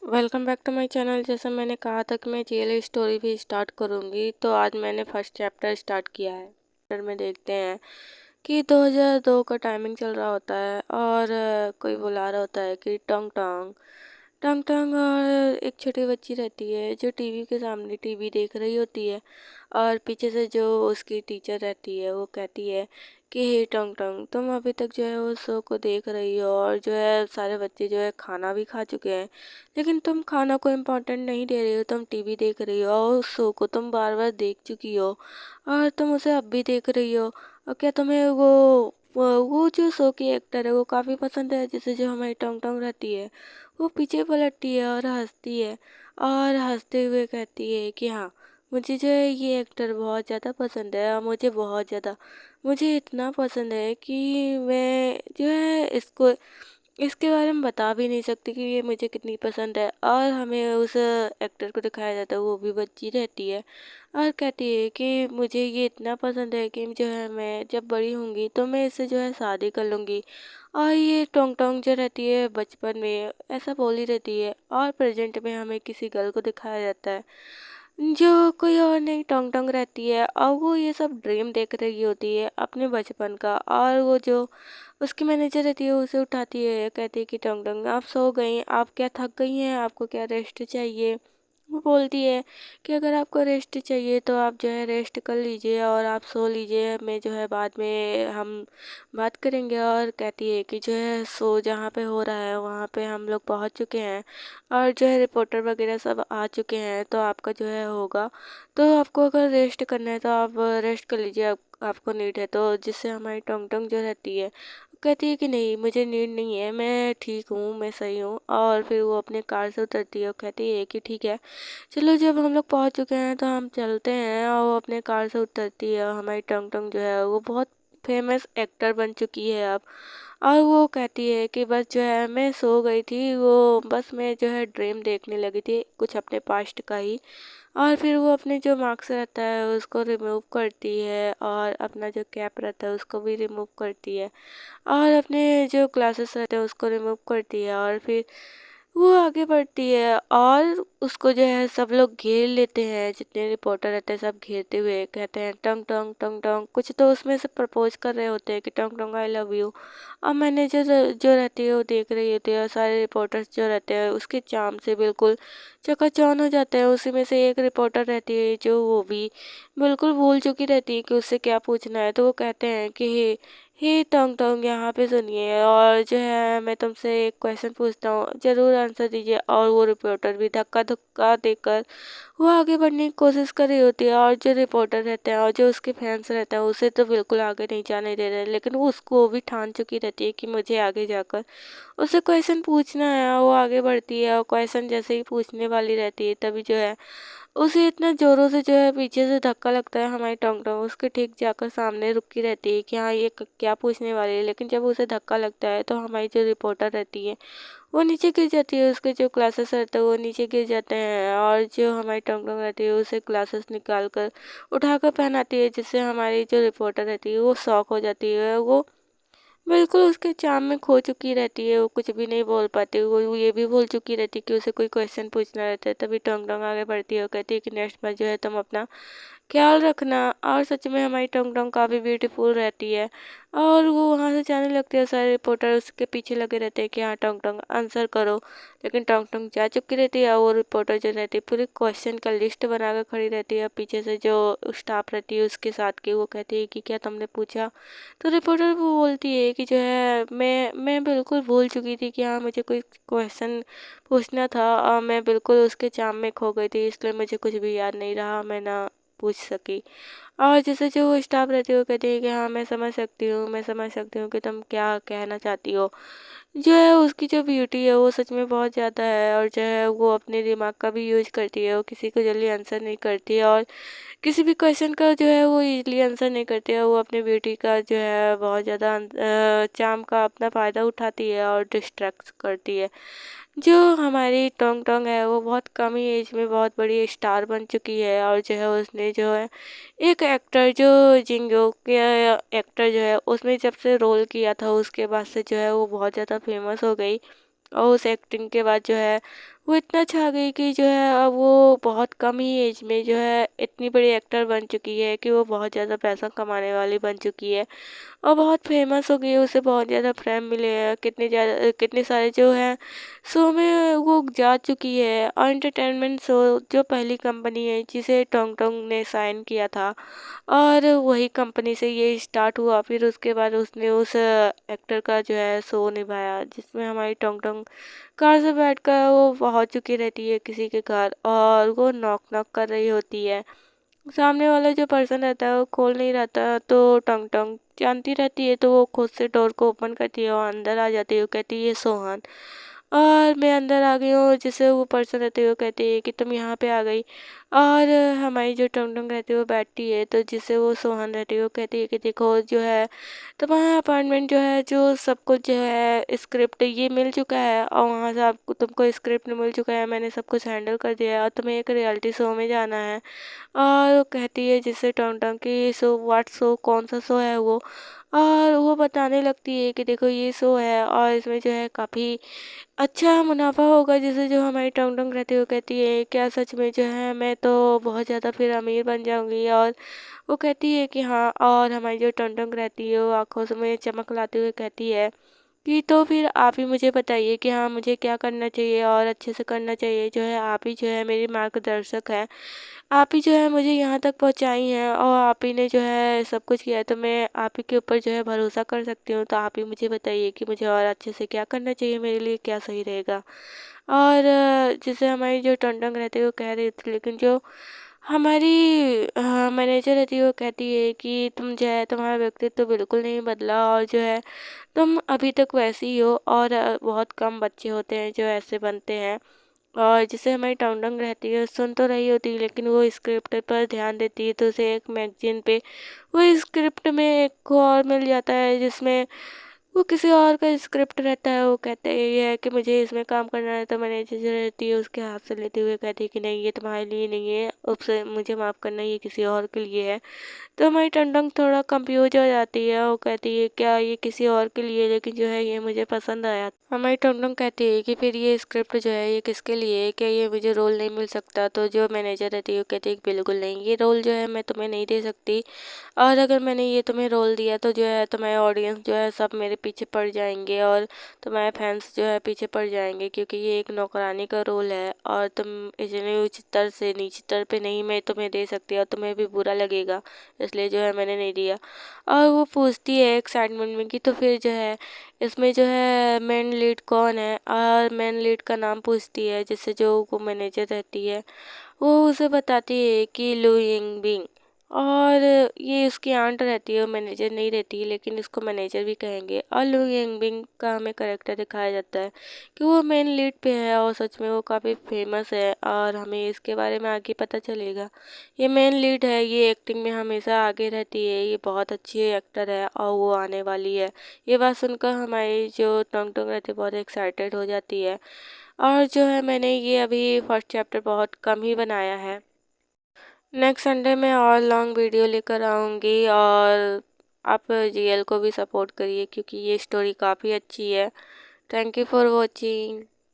Welcome back to my channel. जैसा मैंने कहा था कि मैं जेल स्टोरी भी स्टार्ट करूंगी, तो आज मैंने फर्स्ट चैप्टर स्टार्ट किया है। चैप्टर में देखते हैं कि 2002 का टाइमिंग चल रहा होता है और कोई बुला रहा होता है कि टोंग टोंग टोंग टोंग। और एक छोटी बच्ची रहती है जो टीवी के सामने टीवी देख रही होती है, और पीछे से जो उसकी टीचर रहती है वो कहती है कि हे टोंग टोंग, तुम अभी तक जो है उस शो को देख रही हो और जो है सारे बच्चे जो है खाना भी खा चुके हैं, लेकिन तुम खाना को इम्पोर्टेंट नहीं दे रही हो। तुम टीवी देख रही हो और उस शो को तुम बार बार देख चुकी हो और तुम उसे अब भी देख रही हो। और क्या तुम्हें वो जो शो की एक्टर है वो काफ़ी पसंद है, जैसे जो हमारी टोंग टोंग रहती है वो पीछे पलटती है और हंसती है, और हंसते हुए कहती है कि हाँ, मुझे जो है ये एक्टर बहुत ज़्यादा पसंद है, और मुझे इतना पसंद है कि मैं जो है इसके बारे में बता भी नहीं सकती कि ये मुझे कितनी पसंद है। और हमें उस एक्टर को दिखाया जाता है, वो भी बच्ची रहती है और कहती है कि मुझे ये इतना पसंद है कि जो है मैं जब बड़ी होंगी तो मैं इससे जो है शादी कर लूँगी। और ये टोंग टोंग जो रहती है बचपन में ऐसा बोली रहती है, और प्रेजेंट में हमें किसी गर्ल को दिखाया जाता है जो कोई और नहीं टोंग टोंग रहती है, और वो ये सब ड्रीम देख रही होती है अपने बचपन का। और वो जो उसकी मैनेजर रहती है उसे उठाती है, कहती है कि टोंग टोंग, आप सो गई, आप क्या थक गई हैं, आपको क्या रेस्ट चाहिए। वो बोलती है कि अगर आपको रेस्ट चाहिए तो आप जो है रेस्ट कर लीजिए और आप सो लीजिए, मैं जो है बाद में हम बात करेंगे। और कहती है कि जो है शो जहाँ पे हो रहा है वहाँ पे हम लोग पहुँच चुके हैं और जो है रिपोर्टर वगैरह सब आ चुके हैं, तो आपका जो है होगा, तो आपको अगर रेस्ट करना है तो आप रेस्ट कर लीजिए, आपको नीड है तो। जिससे हमारी टोंग टोंग जो रहती है कहती है कि नहीं, मुझे नीड नहीं है, मैं ठीक हूँ, मैं सही हूँ। और फिर वो अपने कार से उतरती है और कहती है कि ठीक है, चलो जब हम लोग पहुँच चुके हैं तो हम चलते हैं। और वो अपने कार से उतरती है, और हमारी टोंग टोंग जो है वो बहुत फेमस एक्टर बन चुकी है अब। और वो कहती है कि बस जो है मैं सो गई थी, वो बस मैं जो है ड्रीम देखने लगी थी कुछ अपने पास्ट का ही। और फिर वो अपने जो मार्क्स रहता है उसको रिमूव करती है, और अपना जो कैप रहता है उसको भी रिमूव करती है, और अपने जो क्लासेस रहते हैं उसको रिमूव करती है। और फिर वो आगे बढ़ती है और उसको जो है सब लोग घेर लेते हैं, जितने रिपोर्टर रहते हैं सब घेरते हुए कहते हैं टंग टंग टंग टंग। कुछ तो उसमें से प्रपोज कर रहे होते हैं कि टंग टंग आई लव यू। और मैनेजर जो रहती है वो देख रही होती है, और सारे रिपोर्टर्स जो रहते हैं उसके चार्म से बिल्कुल चकाचौंध हो जाते हैं। उसी में से एक रिपोर्टर रहती है जो वो भी बिल्कुल भूल चुकी रहती है कि उससे क्या पूछना है, तो वो कहते हैं कि हे टोंग टोंग, यहाँ पे सुनिए, और जो है मैं तुमसे एक क्वेश्चन पूछता हूँ, ज़रूर आंसर दीजिए। और वो रिपोर्टर भी धक्का धक्का देकर वो आगे बढ़ने की कोशिश कर रही होती है, और जो रिपोर्टर रहते हैं और जो उसके फैंस रहते हैं उसे तो बिल्कुल आगे नहीं जाने दे रहे, लेकिन वो उसको भी ठान चुकी रहती है कि मुझे आगे जाकर उसे क्वेश्चन पूछना है। और वो आगे बढ़ती है और क्वेश्चन जैसे ही पूछने वाली रहती है तभी जो है उसे इतना ज़ोरों से जो है पीछे से धक्का लगता है। हमारी टोंग टोंग उसके ठीक जाकर सामने रुकी रहती है कि हाँ ये क्या पूछने वाली है, लेकिन जब उसे धक्का लगता है तो हमारी जो रिपोर्टर रहती है वो नीचे गिर जाती है, उसके जो ग्लासेस रहते हैं वो नीचे गिर जाते हैं, और जो हमारी टोंग टोंग रहती है उसे ग्लासेस निकाल कर उठाकर पहनाती है, जिससे हमारी जो रिपोर्टर रहती है वो शॉक हो जाती है। वो बिल्कुल उसके चाम में खो चुकी रहती है, वो कुछ भी नहीं बोल पाती, वो ये भी भूल चुकी रहती है कि उसे कोई क्वेश्चन पूछना रहता है। तभी टोंग टोंग आगे बढ़ती है और कहती है कि नेक्स्ट बार जो है तुम अपना ख्याल रखना। और सच में हमारी टोंग टोंग काफ़ी ब्यूटीफुल रहती है, और वो वहाँ से जाने लगती है, सारे रिपोर्टर उसके पीछे लगे रहते हैं कि हाँ टोंग टोंग आंसर करो। लेकिन टोंग टोंग जा चुकी रहती है, और वो रिपोर्टर जो रहती है पूरे क्वेश्चन का लिस्ट बनाकर खड़ी रहती है। पीछे से जो स्टाफ रहती है उसके साथ की वो कहती है कि क्या तुमने पूछा। तो रिपोर्टर वो बोलती है कि जो है मैं बिल्कुल भूल चुकी थी कि हाँ मुझे कोई क्वेश्चन पूछना था, और मैं बिल्कुल उसके जाम में खो गई थी, इसलिए मुझे कुछ भी याद नहीं रहा, मैं ना पूछ सकी। और जैसे जो स्टाफ रहती है वो कहती है कि हाँ मैं समझ सकती हूँ कि तुम क्या कहना चाहती हो। जो है उसकी जो ब्यूटी है वो सच में बहुत ज़्यादा है, और जो है वो अपने दिमाग का भी यूज करती है, वो किसी को जल्दी आंसर नहीं करती है, और किसी भी क्वेश्चन का जो है वो इजीली आंसर नहीं करती है। वो अपनी ब्यूटी का जो है बहुत ज़्यादा चार्म का अपना फ़ायदा उठाती है और डिस्ट्रैक्ट करती है। जो हमारी टोंग टोंग है वो बहुत कम ही एज में बहुत बड़ी स्टार बन चुकी है, और जो है उसने जो है एक एक्टर जो जिंगो के एक्टर जो है उसमें जब से रोल किया था उसके बाद से जो है वो बहुत ज़्यादा फेमस हो गई। और उस एक्टिंग के बाद जो है वो इतना छा गई कि जो है अब वो बहुत कम ही एज में जो है इतनी बड़ी एक्टर बन चुकी है कि वो बहुत ज़्यादा पैसा कमाने वाली बन चुकी है और बहुत फेमस हो गई है। उसे बहुत ज़्यादा फेम मिले हैं, कितने सारे जो है शो में वो जा चुकी है। और एंटरटेनमेंट शो जो पहली कंपनी है जिसे टोंग टोंग ने साइन किया था और वही कंपनी से ये स्टार्ट हुआ। फिर उसके बाद उसने उस एक्टर का जो है शो निभाया जिसमें हमारी टोंग टोंग कार से बैठकर वो पहुंच चुकी रहती है किसी के घर और वो नॉक नॉक कर रही होती है। सामने वाला जो पर्सन रहता है वो खोल नहीं रहता तो टोंग टोंग जानती रहती है तो वो खुद से डोर को ओपन करती है और अंदर आ जाती है। वो कहती है सोहन और मैं अंदर आ गई हूँ। जिससे वो पर्सन रहती है वो कहती है कि तुम यहाँ पे आ गई। और हमारी जो टोंग टोंग रहती है वो बैठती है तो जिससे वो सोहन रहती है वो कहती है कि देखो जो है तुम्हारा अपार्टमेंट जो है जो सब कुछ जो है स्क्रिप्ट ये मिल चुका है और वहाँ से आपको तुमको स्क्रिप्ट मिल चुका है। मैंने सब कुछ हैंडल कर दिया है और तुम्हें एक रियलिटी शो में जाना है। और वो कहती है जिससे टोंग टोंग कि शो व्हाट शो कौन सा शो है वो। और वो बताने लगती है कि देखो ये शो है और इसमें जो है काफ़ी अच्छा मुनाफा होगा। जैसे जो हमारी टोंग टोंग रहती है वो कहती है क्या सच में जो है मैं तो बहुत ज़्यादा फिर अमीर बन जाऊंगी। और वो कहती है कि हाँ। और हमारी जो टोंग टोंग रहती है वो आंखों से में चमक लाते हुए कहती है कि तो फिर आप ही मुझे बताइए कि हाँ मुझे क्या करना चाहिए और अच्छे से करना चाहिए। जो है आप ही जो है मेरी मार्गदर्शक हैं। आप ही जो है मुझे यहाँ तक पहुँचाई हैं और आप ही ने जो है सब कुछ किया है तो मैं आप ही के ऊपर जो है भरोसा कर सकती हूँ। तो आप ही मुझे बताइए कि मुझे और अच्छे से क्या करना चाहिए, मेरे लिए क्या सही रहेगा। और जैसे हमारी जो टोंग टोंग रहती है वो कह रही थी लेकिन जो हमारी मैनेजर रहती है वो कहती है कि तुम जो है तुम्हारा व्यक्तित्व तो बिल्कुल नहीं बदला और जो है तुम अभी तक वैसी ही हो। और बहुत कम बच्चे होते हैं जो ऐसे बनते हैं। और जैसे हमारी टोंग टोंग रहती है सुन तो रही होती है लेकिन वो स्क्रिप्ट पर ध्यान देती है तो उसे एक मैगजीन पे वो स्क्रिप्ट में एक को और मिल जाता है जिसमें वो किसी और का स्क्रिप्ट रहता है। वो कहते हैं ये है कि मुझे इसमें काम करना है तो मैनेजर जो रहती है उसके हाथ से लेते हुए कहती है कि नहीं ये तुम्हारे लिए नहीं है, उससे मुझे माफ़ करना, ये किसी और के लिए है। तो हमारी टंडंग थोड़ा कंफ्यूज हो जाती है। वो कहती है क्या ये किसी और के लिए, लेकिन जो है ये मुझे पसंद आया। हमारी टंडंग कहती है कि फिर ये स्क्रिप्ट जो है ये किसके लिए है, क्या ये मुझे रोल नहीं मिल सकता। तो जो मैनेजर रहती है वो कहती है कि बिल्कुल नहीं, ये रोल जो है मैं तुम्हें नहीं दे सकती। और अगर मैंने ये तुम्हें रोल दिया तो जो है तुम्हारे ऑडियंस जो है सब मेरे पीछे पड़ जाएंगे और तुम्हारे फैंस जो है पीछे पड़ जाएंगे क्योंकि ये एक नौकरानी का रोल है और तुम इतने उच्च स्तर से नीचे स्तर पे नहीं मैं तुम्हें दे सकती और तुम्हें भी बुरा लगेगा, इसलिए जो है मैंने नहीं दिया। और वो पूछती है एक्साइटमेंट में कि तो फिर जो है इसमें जो है मेन लीड कौन है। और मेन लीड का नाम पूछती है जिससे जो वो मैनेजर रहती है वो उसे बताती है कि लू यिंग बिंग। और ये उसकी आंट रहती है, वो मैनेजर नहीं रहती लेकिन इसको मैनेजर भी कहेंगे। और लू यिंग बिंग का हमें करेक्टर दिखाया जाता है कि वो मेन लीड पे है और सच में वो काफ़ी फेमस है और हमें इसके बारे में आगे पता चलेगा। ये मेन लीड है, ये एक्टिंग में हमेशा आगे रहती है, ये बहुत अच्छी एक्टर है और वो आने वाली है। ये बात सुनकर हमारी जो टोंग टोंग रहती है बहुत एक्साइटेड हो जाती है। और जो है मैंने ये अभी फर्स्ट चैप्टर बहुत कम ही बनाया है। नेक्स्ट संडे में और लॉन्ग वीडियो लेकर आऊँगी। और आप जीएल को भी सपोर्ट करिए क्योंकि ये स्टोरी काफ़ी अच्छी है। Thank you for watching.